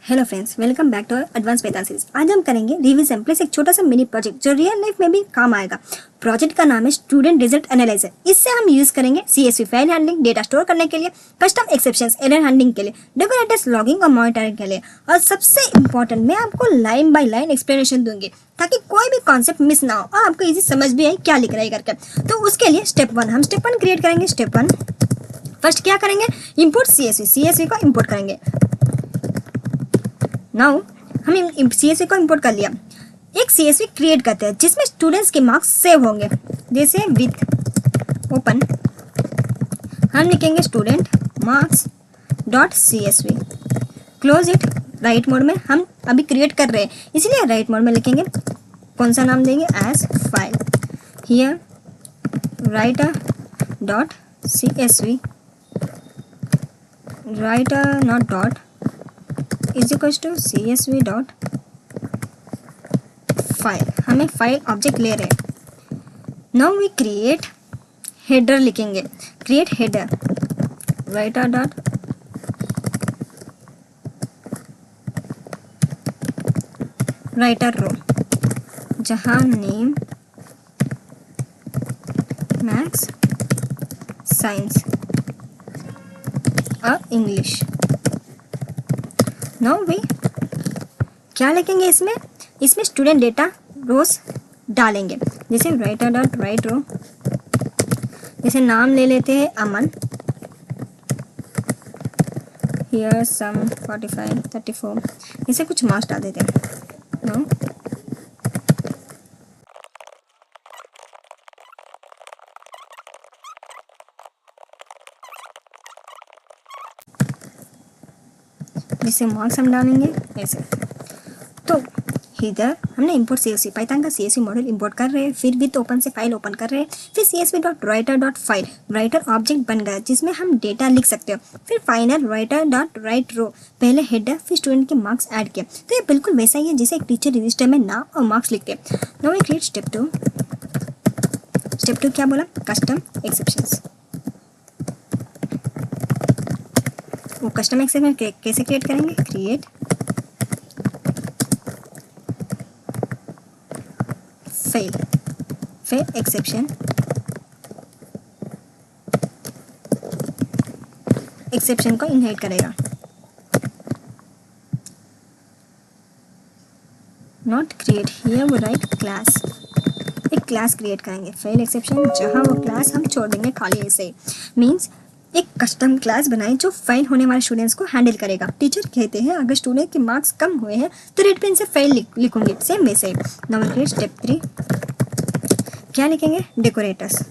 Hello friends, welcome back to advance Python series. आज हम करेंगे रिवीजन प्लस एक छोटा सा मिनी प्रोजेक्ट जो रियल लाइफ में भी काम आएगा। प्रोजेक्ट का नाम है स्टूडेंट रिजल्ट एनालाइजर। इससे हम यूज करेंगे CSV file handling, data store करने के लिए, कस्टम एक्सेप्शंस, एरर हैंडलिंग के लिए, डेकोरेटर्स लॉगिंग और मॉनिटरिंग के लिए। और सबसे इंपॉर्टेंट, मैं आपको लाइन बाय लाइन एक्सप्लेनेशन दूंगी ताकि कोई भी कॉन्सेप्ट मिस ना हो और आपको इजी समझ भी आए क्या लिख रहा है करके। तो उसके लिए स्टेप वन, हम स्टेप वन क्रिएट करेंगे। स्टेप वन, फर्स्ट क्या करेंगे, इंपोर्ट सीएसवी को इंपोर्ट करेंगे। नाउ हम सीएसवी को इंपोर्ट कर लिया। एक सीएसवी क्रिएट करते हैं जिसमें स्टूडेंट्स के मार्क्स सेव होंगे। जैसे विथ ओपन हम लिखेंगे student marks dot CSV, close it. Right mode में हम अभी क्रिएट कर रहे हैं इसलिए राइट मोड में लिखेंगे। कौन सा नाम देंगे, as file. Here writer dot CSV, writer not dot is equals to CSV dot file. हमें फाइल ऑब्जेक्ट ले रहे हैं। नाउ वी क्रिएट हेडर लिखेंगे। Create header writer dot writer row, जहाँ नेम मैथ्स साइंस और इंग्लिश। नाउ वी क्या लिखेंगे इसमें स्टूडेंट डेटा रोज डालेंगे। जैसे राइटर डॉट राइट रो, जैसे नाम ले लेते हैं अमन। हियर सम 45 34, इसे कुछ मार्क्स डाल देते हैं। नो जिससे मार्क्स हम डालेंगे ऐसे। तो इधर हमने इंपोर्ट सीएसवी, पाइथन का सीएसवी मॉडल इंपोर्ट कर रहे हैं, फिर विद ओपन से फाइल ओपन कर रहे हैं, फिर CSV dot writer dot file, writer object बन गया जिसमें हम डेटा लिख सकते हो। फिर फाइनल राइटर डॉट राइट रो, पहले हेडर फिर स्टूडेंट के मार्क्स ऐड किया। तो ये बिल्कुल वैसा ही है जैसे एक टीचर रजिस्टर में नाम और मार्क्स लिखते हैं। Now we create step two. Step two क्या बोला, कस्टम एक्सेप्शंस। वो कस्टम एक्सेप्शन कैसे क्रिएट करेंगे, क्रिएट फेल एक्सेप्शन को इनहेरिट करेगा। नॉट क्रिएट, हियर वो राइट क्लास, एक क्लास क्रिएट करेंगे फेल एक्सेप्शन, जहां वो क्लास हम छोड़ देंगे खाली ऐसे। मीन्स एक कस्टम क्लास बनाए जो फेल होने वाले स्टूडेंट्स को हैंडल करेगा। टीचर कहते हैं अगर स्टूडेंट के मार्क्स कम हुए हैं तो रेड पेन से फेल लिखूंगी, सेम वैसे ही। नाउ क्रिएट स्टेप 3, क्या लिखेंगे, डेकोरेटर्स।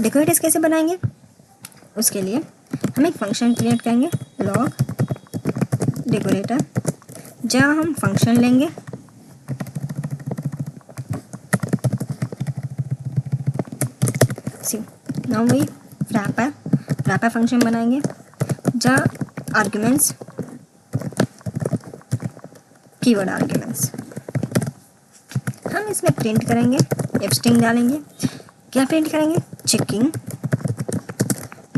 डेकोरेटर्स कैसे बनाएंगे, उसके लिए हम एक फंक्शन क्रिएट करेंगे, लॉग डेकोरेटर, जहाँ हम फंक्शन लेंगे नाउ वी रैपर फंक्शन बनाएंगे जहाँ आर्ग्यूमेंट्स कीवर्ड आर्ग्यूमेंट्स हम इसमें प्रिंट करेंगे, स्ट्रिंग डालेंगे। क्या प्रिंट करेंगे, checking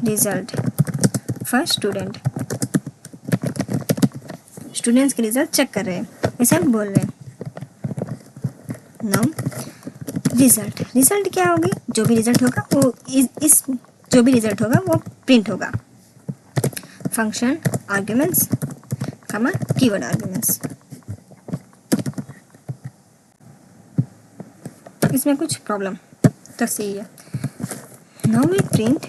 result for student. Students के रिजल्ट चेक कर रहे हैं, ऐसे हम बोल रहे हैं। नाउ रिजल्ट क्या होगी, जो भी रिजल्ट होगा वो जो भी रिजल्ट होगा वो प्रिंट होगा। Function arguments comma keyword arguments. इसमें कुछ प्रॉब्लम तो सही है। Now we print,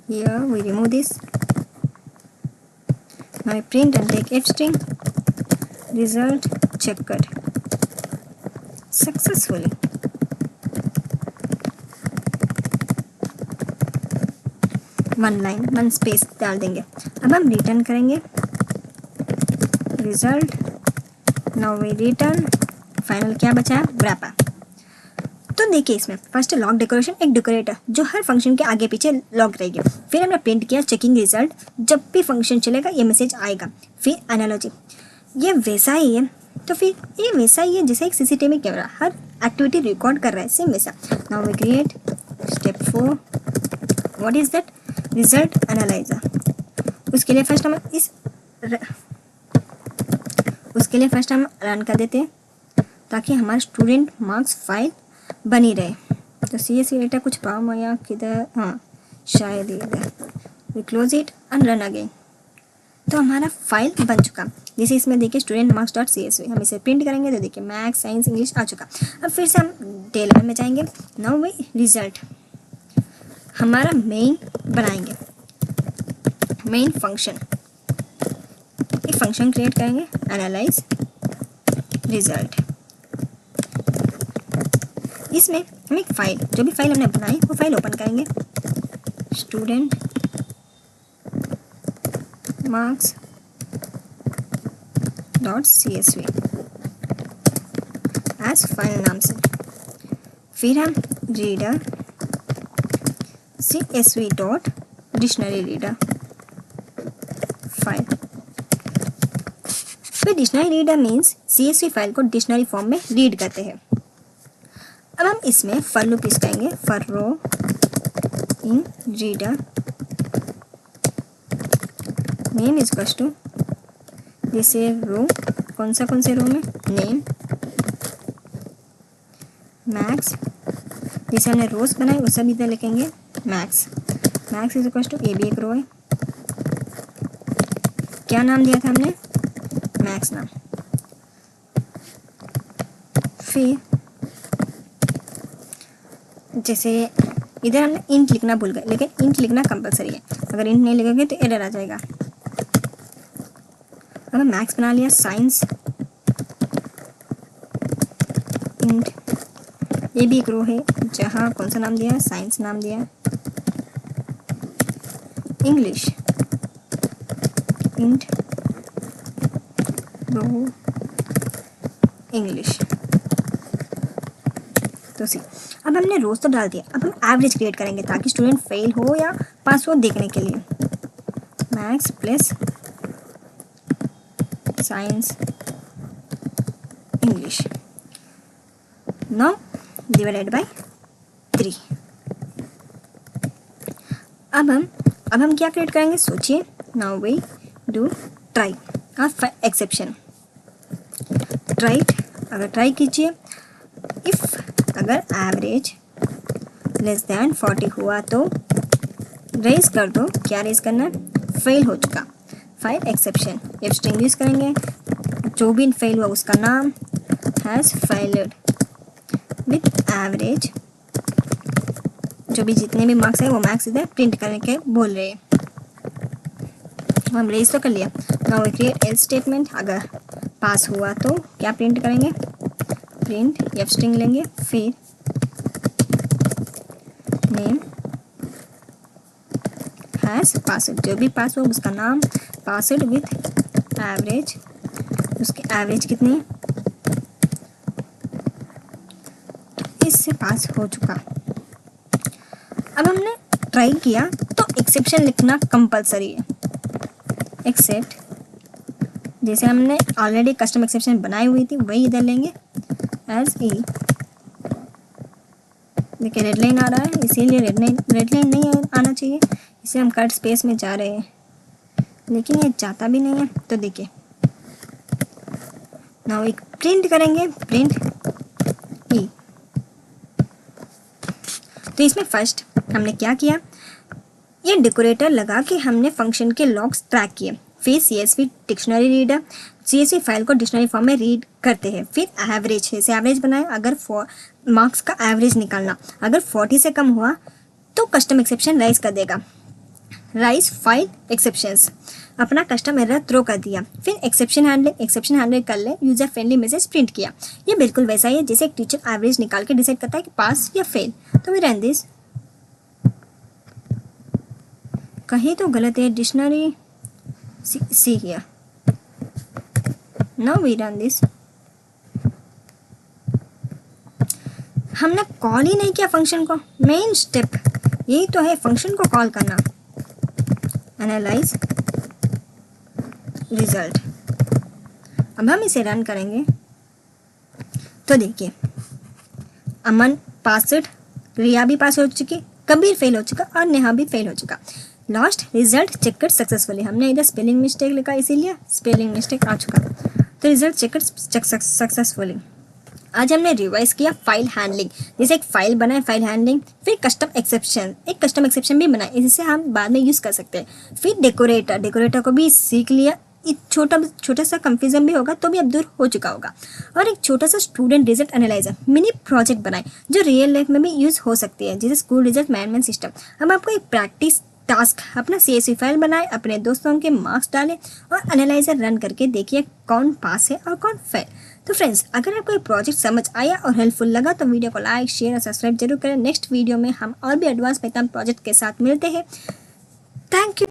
here we remove this. Now we print and take f string result checked successfully. One line one space डाल देंगे। अब हम रिटर्न करेंगे result. Now we return, final क्या बचा है, wrapper। तो देखिए इसमें फर्स्ट लॉग डेकोरेशन, एक डेकोरेटर जो हर फंक्शन के आगे पीछे लॉग रहेगी। फिर हमने प्रिंट किया चेकिंग रिजल्ट, जब भी फंक्शन चलेगा ये मैसेज आएगा। फिर एनालॉजी, ये वैसा ही है, तो फिर ये वैसा ही है जैसे एक सीसीटीवी कैमरा हर एक्टिविटी रिकॉर्ड कर रहा है, सेम वैसा। Now we create step 4, what is that, result analyser. उसके लिए फर्स्ट हम रन कर देते हैं ताकि हमारा स्टूडेंट मार्क्स फाइल बनी रहे। तो CSV डेटा कुछ प्रॉब्लम या किधर, हाँ शायद इधर। We close it and run again. तो हमारा फाइल बन चुका। जैसे इसमें देखिए स्टूडेंट मार्क्स डॉट CSV, हम इसे प्रिंट करेंगे तो देखिए मैथ्स, साइंस, इंग्लिश आ चुका। अब फिर से हम डे 11 में जाएंगे। नाउ वी रिजल्ट, हमारा मेन बनाएंगे, मेन फंक्शन, एक फंक्शन क्रिएट करेंगे, एनालाइज रिजल्ट। इसमें हम एक फाइल, जो भी फाइल हमने बनाई वो फाइल ओपन करेंगे, student marks dot CSV as file नाम से। फिर हम reader CSV dot dictionary reader file. फिर dictionary reader means CSV file को डिक्शनरी फॉर्म में रीड करते हैं। अब हम इसमें फॉर लूप यूज करेंगे, for row in reader name is equals to, जैसे रो कौन से रो में, नेम मैक्स, जैसे हमने रोज बनाई वो सब इधर लिखेंगे, मैक्स इज इक्वल्स टू, ये भी एक रो है, क्या नाम दिया था हमने, मैक्स नाम। फिर जैसे इधर हमने इंट लिखना भूल गए, लेकिन इंट लिखना कंपलसरी है, अगर इंट नहीं लिखोगे तो एरर आ जाएगा। अब मैक्स बना लिया, साइंस इंट, ये भी एक रो है जहाँ कौन सा नाम दिया है, साइंस नाम दिया है। इंग्लिश इंट रो इंग्लिश। तो सी, अब हमने रोज तो डाल दिया, अब हम एवरेज क्रिएट करेंगे ताकि स्टूडेंट फेल हो या पास हो देखने के लिए। Maths plus science English now divided by 3। अब हम क्या क्रिएट करेंगे सोचिए। नाउ वी डू ट्राई और एक्सेप्शन। अगर ट्राई कीजिए, इफ अगर एवरेज लेस देन 40 हुआ तो रेज कर दो, क्या रेज करना है, फेल हो चुका, file exception. If string use करेंगे, जो भी फेल हुआ उसका नाम, हैज फेल्ड विथ एवरेज, जो भी जितने भी मार्क्स है वो मार्क्स इधर प्रिंट करने के बोल रहे हैं। हम रेज तो कर लिया। Now we create else statement, अगर पास हुआ तो क्या प्रिंट करेंगे, प्रिंट एफ स्ट्रिंग लेंगे, फिर नेम हैज पासवर्ड, जो भी पास हो उसका नाम, पासवर्ड विथ एवरेज, उसके एवरेज कितनी है, इससे पास हो चुका। अब हमने ट्राई किया तो एक्सेप्शन लिखना कंपलसरी है। एक्सेप्ट, जैसे हमने ऑलरेडी कस्टम एक्सेप्शन बनाई हुई थी वही इधर लेंगे, एज ई। देखिए रेड लाइन आ रहा है, इसीलिए रेड लाइन नहीं आना चाहिए, इसे हम कट स्पेस में जा रहे हैं, लेकिन ये जाता भी नहीं है। तो देखिए नाउ एक प्रिंट करेंगे, प्रिंट ई। तो इसमें फर्स्ट हमने क्या किया, ये डेकोरेटर लगा के हमने फंक्शन के लॉग्स ट्रैक किए। फिर CSV dictionary reader CSV file को डिक्शनरी फॉर्म में रीड करते हैं। फिर एवरेज है, से एवरेज बनाए, अगर मार्क्स का एवरेज निकालना, अगर 40 से कम हुआ तो कस्टम एक्सेप्शन राइज कर देगा, राइज फाइल एक्सेप्शंस, अपना कस्टम एरर थ्रो कर दिया। फिर एक्सेप्शन हैंडल कर ले, यूजर फ्रेंडली मैसेज प्रिंट किया। ये बिल्कुल वैसा ही है जैसे एक टीचर एवरेज निकाल के डिसाइड करता है कि पास या फेल। तो वी रन दिस, कहीं तो गलत है, dictionary see here. Now we run this, हमने कॉल ही नहीं किया फंक्शन को, मेन स्टेप यही तो है, फंक्शन को कॉल करना। एनालाइज रिजल्ट, अब हम इसे रन करेंगे तो देखिए अमन पासवर्ड, रिया भी पास हो चुकी, कबीर फेल हो चुका और नेहा भी फेल हो चुका। लास्ट रिजल्ट चेक कर सक्सेसफुली, हमने इधर स्पेलिंग मिस्टेक लिखा इसीलिए स्पेलिंग मिस्टेक आ चुका, तो रिजल्ट चेक कर सक्सेसफुली। आज हमने रिवाइज किया फाइल हैंडलिंग, जैसे एक फाइल बनाए फाइल हैंडलिंग, फिर कस्टम एक्सेप्शन, एक कस्टम एक्सेप्शन भी बनाए, इससे हम बाद में यूज़ कर सकते हैं। फिर डेकोरेटर को भी सीख लिया, एक छोटा सा कंफ्यूजन भी होगा तो भी अब दूर हो चुका होगा। और एक छोटा सा student result analyser mini project बनाए जो रियल लाइफ में भी यूज़ हो सकती है, जैसे स्कूल रिजल्ट मैनेजमेंट सिस्टम। हम आपको एक प्रैक्टिस टास्क अपना CSV फाइल बनाए, अपने दोस्तों के मार्क्स डालें और एनालाइजर रन करके देखिए कौन पास है और कौन फेल। तो फ्रेंड्स, अगर आपको ये प्रोजेक्ट समझ आया और हेल्पफुल लगा तो वीडियो को लाइक शेयर और सब्सक्राइब जरूर करें। नेक्स्ट वीडियो में हम और भी एडवांस पाइथन प्रोजेक्ट के साथ मिलते हैं। Thank you.